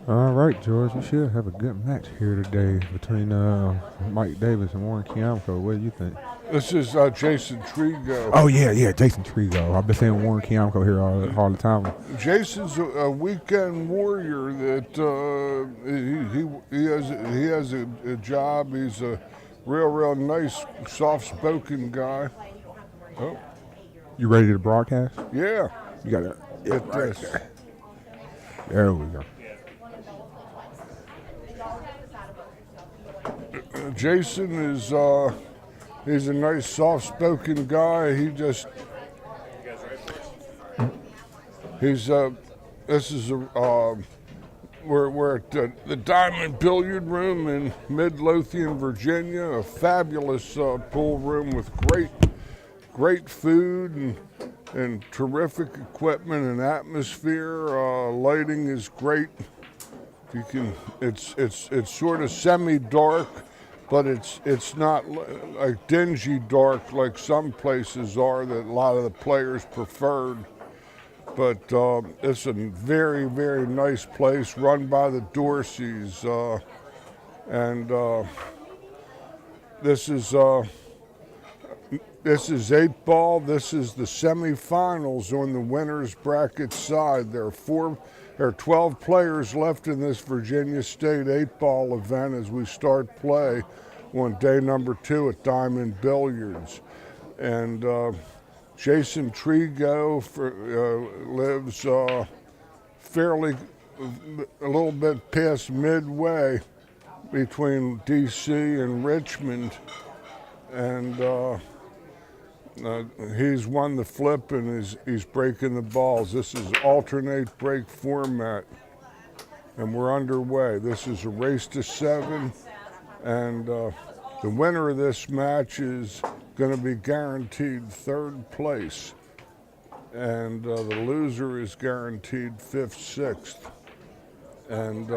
All right, George, we should have a good match here today between Mike Davis and Warren Kiamco. What do you think? This is Jason Trigo. Oh, yeah, Jason Trigo. I've been saying Warren Kiamco here all the time. Jason's a weekend warrior that he has a job. He's a real nice, soft-spoken guy. Oh, You ready to broadcast? yeah. You got to Get this. There we go. Jason is he's a nice, soft-spoken guy. This is we're at the Diamond Billiard Room in Midlothian, Virginia. A fabulous pool room with great food and terrific equipment and atmosphere. Lighting is great. It's sort of semi-dark, but it's not like dingy dark like some places are that a lot of the players preferred. But it's a very nice place run by the Dorseys, and this is 8 ball. This is the semifinals on the winners bracket side. There are 12 players left in this Virginia State 8-ball event as we start play on day number 2 at Diamond Billiards. And Jason Trigo lives fairly a little bit past midway between D.C. and Richmond. And he's won the flip and he's breaking the balls. This is alternate break format, and we're underway. This is a race to 7, and the winner of this match is going to be guaranteed 3rd place, and the loser is guaranteed 5th, 6th. And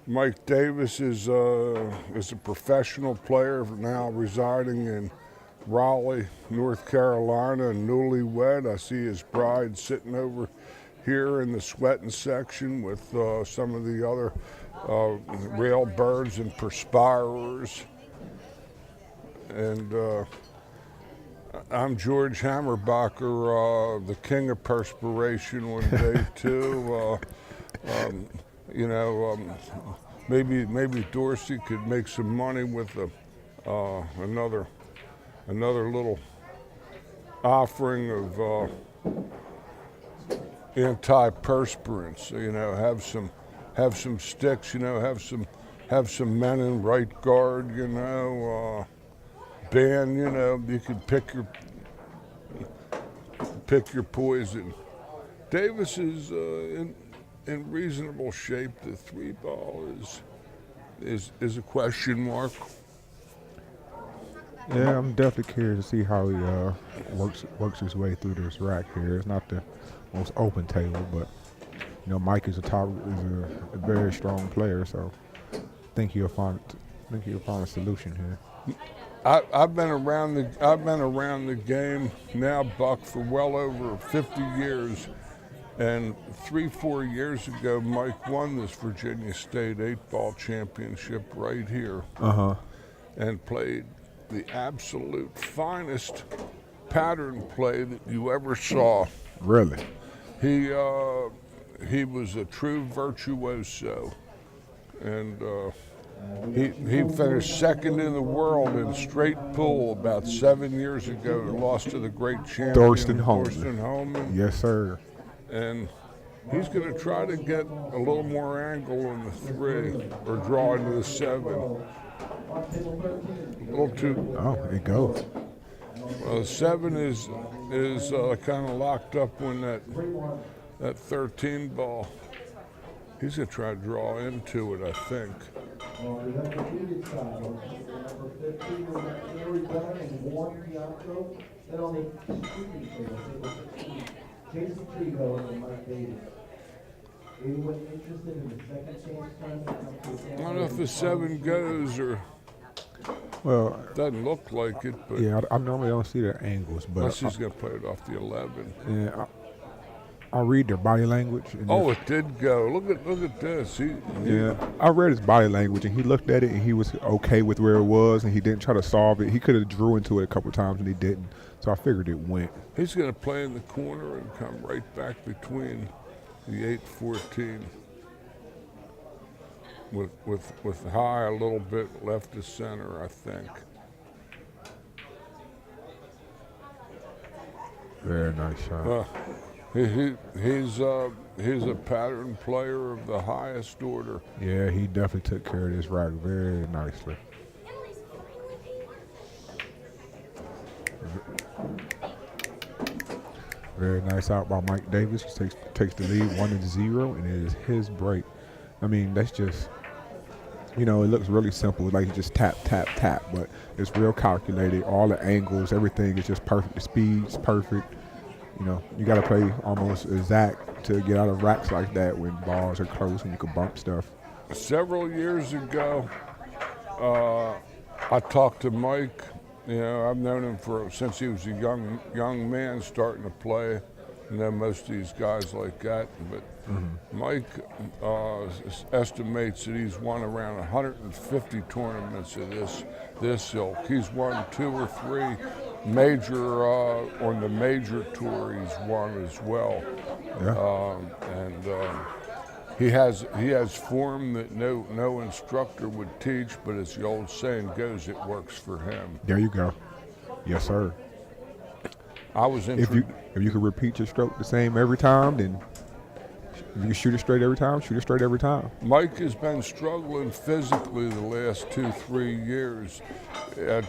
Mike Davis is a professional player now residing in Raleigh, North Carolina, and newlywed. I see his bride sitting over here in the sweating section with some of the other railbirds and perspirers. And I'm George Hammerbacher, the king of perspiration on day 2. Maybe Dorsey could make some money with another little offering of antiperspirants. Have some sticks. Have some men in right guard. Band. You can pick your poison. Davis is in reasonable shape. The 3-ball is a question mark. Yeah, I'm definitely curious to see how he works his way through this rack here. It's not the most open table, but Mike is a very strong player, so I think he'll find a solution here. I've been around the game now, Buck, for well over 50 years, and 3-4 years ago, Mike won this Virginia State 8-ball championship right here, and played the absolute finest pattern play that you ever saw. Really? He was a true virtuoso, and He finished second in the world in straight pool about 7 years ago. Lost to the great champion Thorsten Thorsten Holman. Holman. Yes, sir. And he's going to try to get a little more angle in the 3 or draw into the 7. A little too. Oh, it goes. 7 is kind of locked up when that 13 ball. He's going to try to draw into it, I think. Trigo and Mike Davis. Anyone interested in the second chance tournament? I don't know if the 7 goes or Well, doesn't look like it, but yeah, I normally don't see their angles, but unless he's going to play it off the 11. yeah, I read their body language. And Oh, it did go. Look at this. yeah, I read his body language, and he looked at it, and he was okay with where it was, and he didn't try to solve it. He could have drew into it a couple times, and he didn't. So I figured it went. He's going to play in the corner and come right back between the 8-14 with high a little bit left to center, I think. Very nice shot. He's a pattern player of the highest order. Yeah, he definitely took care of this rack very nicely. Very nice out by Mike Davis. He takes the lead 1-0, and it is his break. I mean, that's just, it looks really simple, like you just tap, tap, tap, but it's real calculated. All the angles, everything is just perfect. The speed's perfect. You got to play almost exact to get out of racks like that when balls are close and you can bump stuff. Several years ago, I talked to Mike. I've known him since he was a young man starting to play. I know most of these guys like that, but Mike estimates that he's won around 150 tournaments of this ilk. He's won 2 or 3 major on the major tour. He's won as well, and he has form that no instructor would teach. But as the old saying goes, it works for him. There you go. Yes, sir. I was If you could repeat your stroke the same every time, then if you shoot it straight every time, shoot it straight every time. Mike has been struggling physically the last 2-3 years.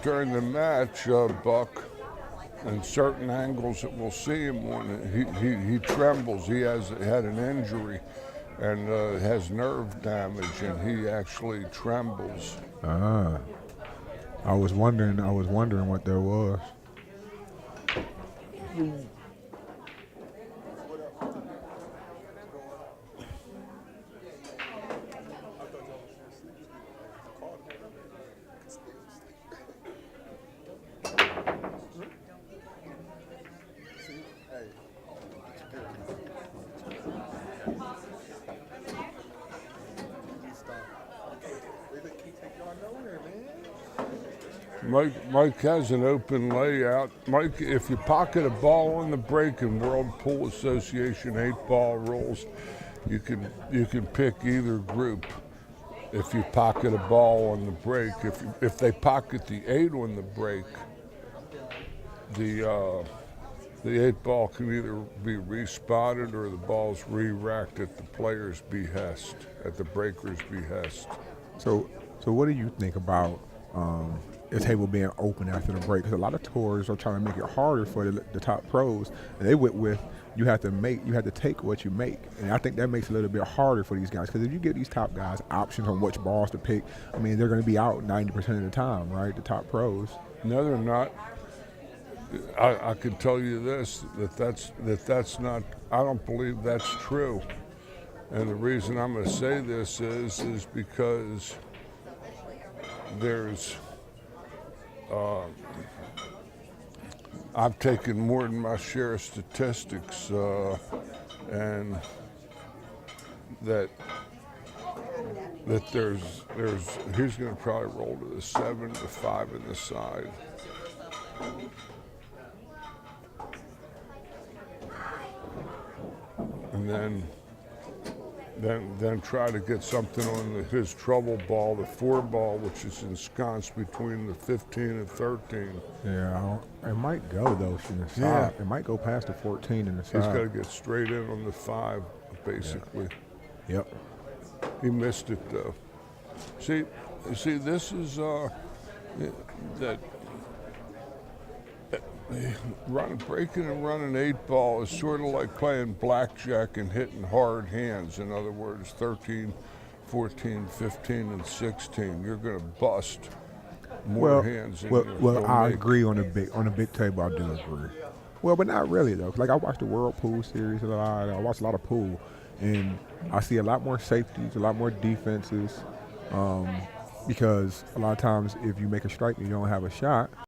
During the match, Buck, in certain angles that we'll see him on, he trembles. He had an injury and has nerve damage, and he actually trembles. I was wondering what there was. Mike has an open layout. Mike, if you pocket a ball on the break in World Pool Association 8-ball rules, you can pick either group. If you pocket a ball on the break, if they pocket the 8 on the break, the 8-ball can either be respotted or the ball's re-racked at the player's behest, at the breaker's behest. So what do you think about the table being open after the break? Because a lot of tours are trying to make it harder for the top pros, and they went with you have to take what you make, and I think that makes it a little bit harder for these guys. Because if you give these top guys options on which balls to pick, I mean they're going to be out 90% of the time, right? The top pros. No, they're not. I can tell you this, that's not. I don't believe that's true, and the reason I'm going to say this is because there's. I've taken more than my share of statistics, and that there's he's going to probably roll to the 7, the 5 in the side. And then then try to get something on his trouble ball, the 4 ball, which is ensconced between the 15 and 13. Yeah, it might go though in the side. Yeah. It might go past the 14 in the He's got to side. get straight in on the 5, basically. Yep. He missed it though. See, this is that breaking and running 8 ball is sort of like playing blackjack and hitting hard hands. In other words, 13, 14, 15, and 16. You're going to bust more hands. Than you'll I make. agree on a big table. I do agree. Well, but not really though. Like I watch the World Pool Series a lot. I watch a lot of pool, and I see a lot more safeties, a lot more defenses, because a lot of times if you make a strike and you don't have a shot,